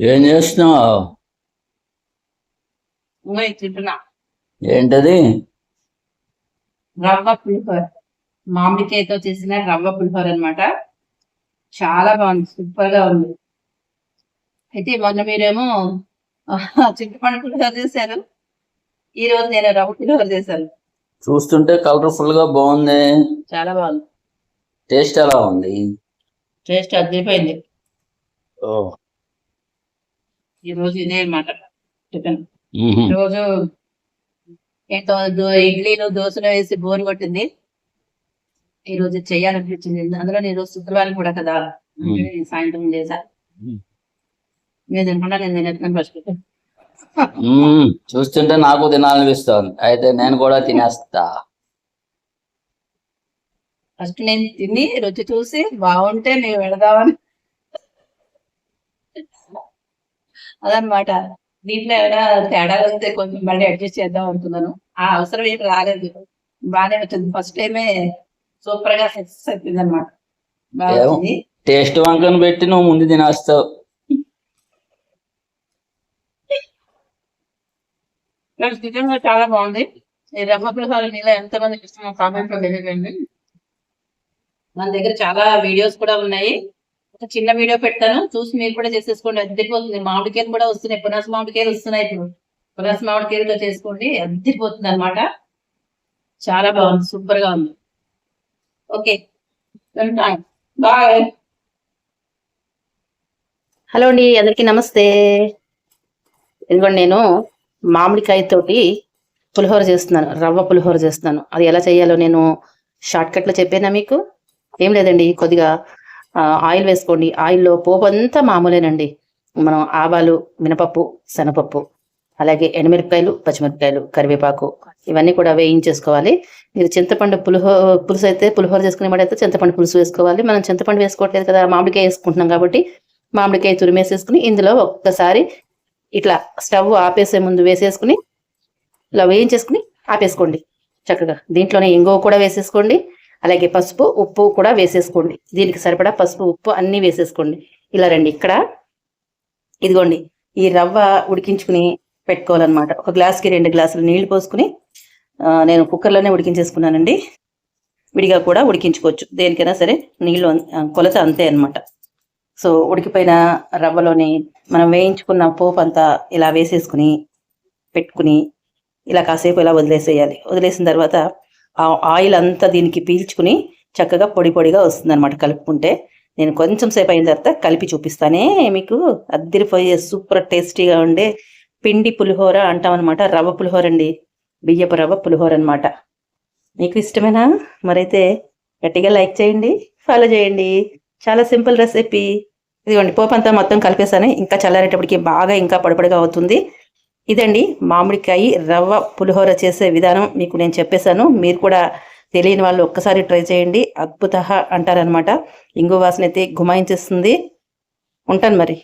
ఏం చేస్తున్నావు? తింటున్నా. ఏంటది? రవ్వ పులిహోర, మామిడికాయతో చేసిన రవ్వ పులిహోర అనమాట. చాలా బాగుంది, సూపర్ గా ఉంది. అయితే మొన్న మీరేమో చింతపండు పులిహోర చేశారు, ఈ రోజు నేను రవ్వ పులిహోర చేశాను. చూస్తుంటే కలర్ఫుల్ గా బాగుంది. చాలా బాగుంది. టేస్ట్ ఎలా ఉంది? టేస్ట్ అదిరిపోయింది. ఓ, ఈ రోజు ఇదే అనమాట టిఫిన్. మ్హూ. రోజు ఏంటో ఇడ్లీలు దోశలు వేసి బోర్ కొట్టింది, ఈ రోజు చెయ్యాలనిపించింది. అందులో నేను రోజు శుక్రవారం కూడా కదా, అందుకని నేను సాయంత్రం చేశా. నేను తినకుండా నేను తినేస్తాను ఫస్ట్. చూస్తుంటే నాకు తినాలనిపిస్తోంది. అయితే నేను కూడా తినేస్తా. ఫస్ట్ నేను తిని రుచి చూసి బాగుంటే నేను వెళదామని అదనమాట. దీంట్లో ఏమైనా తేడాలు వస్తే కొంచెం మళ్ళీ అడ్జస్ట్ చేద్దాం అనుకున్నాను. ఆ అవసరం ఏమి రాలేదు, బాగానే వచ్చింది. ఫస్ట్ టైమే సూపర్ గా సక్సెస్ అయిపోయింది అనమాట. బాగా ఏమో, వచ్చింది. టేస్ట్ వంకను పెట్టి నువ్వు ముందు తినేస్తావు. నిజంగా చాలా బాగుంది. ఈ రవ్వ పులిహోర నీళ్ళ ఎంతమందికి ఇష్టమో కామెంట్ లో తెలియజేయండి. మన దగ్గర చాలా వీడియోస్ కూడా ఉన్నాయి, ఒక చిన్న వీడియో పెడతాను, చూసి మీరు కూడా చేసేసుకోండి. అద్దరిపోతుంది. మామిడికాయలు కూడా వస్తున్నాయి, పునాస మామిడికాయలు వస్తున్నాయి. ఇప్పుడు పునాస మామిడికాయలతో చేసుకోండి, అద్దరిపోతుంది అనమాట. చాలా బాగుంది, సూపర్ గా ఉంది. Okay, bye. హలో అండి, అందరికీ నమస్తే. ఇదిగోండి, నేను మామిడికాయతోటి పులిహోర చేస్తున్నాను, రవ్వ పులిహోర చేస్తున్నాను. అది ఎలా చేయాలో నేను షార్ట్ కట్లో చెప్పానా మీకు? ఏం లేదండి, కొద్దిగా ఆయిల్ వేసుకోండి. ఆయిల్లో పోపు అంతా మామూలేనండి. మనం ఆవాలు, మినపప్పు, శనగపప్పు, అలాగే ఎండుమిరపకాయలు, పచ్చిమిరపకాయలు, కరివేపాకు ఇవన్నీ కూడా వేయించేసుకోవాలి. మీరు చింతపండు పులుసు అయితే, పులిహోర చేసుకునేవాడైతే చింతపండు పులుసు వేసుకోవాలి. మనం చింతపండు వేసుకోవట్లేదు కదా, మామిడికాయ వేసుకుంటున్నాం కాబట్టి మామిడికాయ తురిమేసేసుకుని ఇందులో ఒక్కసారి ఇట్లా స్టవ్ ఆపేసే ముందు వేసేసుకుని ఇలా వేయించేసుకుని ఆపేసుకోండి చక్కగా. దీంట్లోనే ఇంగువ కూడా వేసేసుకోండి, అలాగే పసుపు, ఉప్పు కూడా వేసేసుకోండి. దీనికి సరిపడా పసుపు, ఉప్పు అన్నీ వేసేసుకోండి. ఇలా రండి, ఇక్కడ ఇదిగోండి, ఈ రవ్వ ఉడికించుకుని పెట్టుకోవాలన్నమాట. ఒక గ్లాస్కి 2 గ్లాసులు నీళ్లు పోసుకుని నేను కుక్కర్లోనే ఉడికించేసుకున్నానండి. విడిగా కూడా ఉడికించుకోవచ్చు, దేనికైనా సరే నీళ్ళు కొలత అంతే అనమాట. సో ఉడికిపోయిన రవ్వలోని మనం వేయించుకున్న పోపు అంతా ఇలా వేసేసుకుని పెట్టుకుని ఇలా కాసేపు ఇలా వదిలేసేయాలి. వదిలేసిన తర్వాత ఆ ఆయిల్ అంతా దీనికి పీల్చుకుని చక్కగా పొడి పొడిగా వస్తుంది అనమాట కలుపుకుంటే. నేను కొంచెం సేపు అయిన తర్వాత కలిపి చూపిస్తానే మీకు. అద్దరిపోయే సూపర్ టేస్టీగా ఉండే పిండి పులిహోర అంటాం అనమాట. రవ్వ పులిహోర అండి, బియ్యపు రవ్వ పులిహోర అనమాట. మీకు ఇష్టమేనా? మరైతే గట్టిగా లైక్ చేయండి, ఫాలో చేయండి. చాలా సింపుల్ రెసిపీ. ఇదిగోండి, పోపు అంతా మొత్తం కలిపేసాను. ఇంకా చల్లారేటప్పటికి బాగా ఇంకా పొడిపొడిగా అవుతుంది. ఇదండి మామిడికాయ రవ్వ పులిహోర చేసే విధానం మీకు నేను చెప్పేశాను. మీరు కూడా తెలియని వాళ్ళు ఒక్కసారి ట్రై చేయండి, అద్భుత అంటారనమాట. ఇంగు వాసన అయితే గుమాయించేస్తుంది. ఉంటాను మరి.